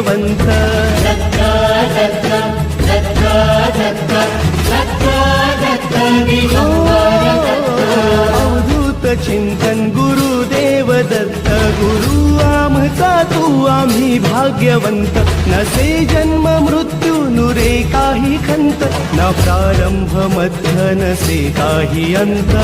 भाग्यवंत अवधूत चिंतन गुरुदेव दत्त गुरु आमचा तू आम्ही भाग्यवंत नसे जन्म मृत्यू नुरे काही खंत न प्रारंभ मध्य नसे काही अंत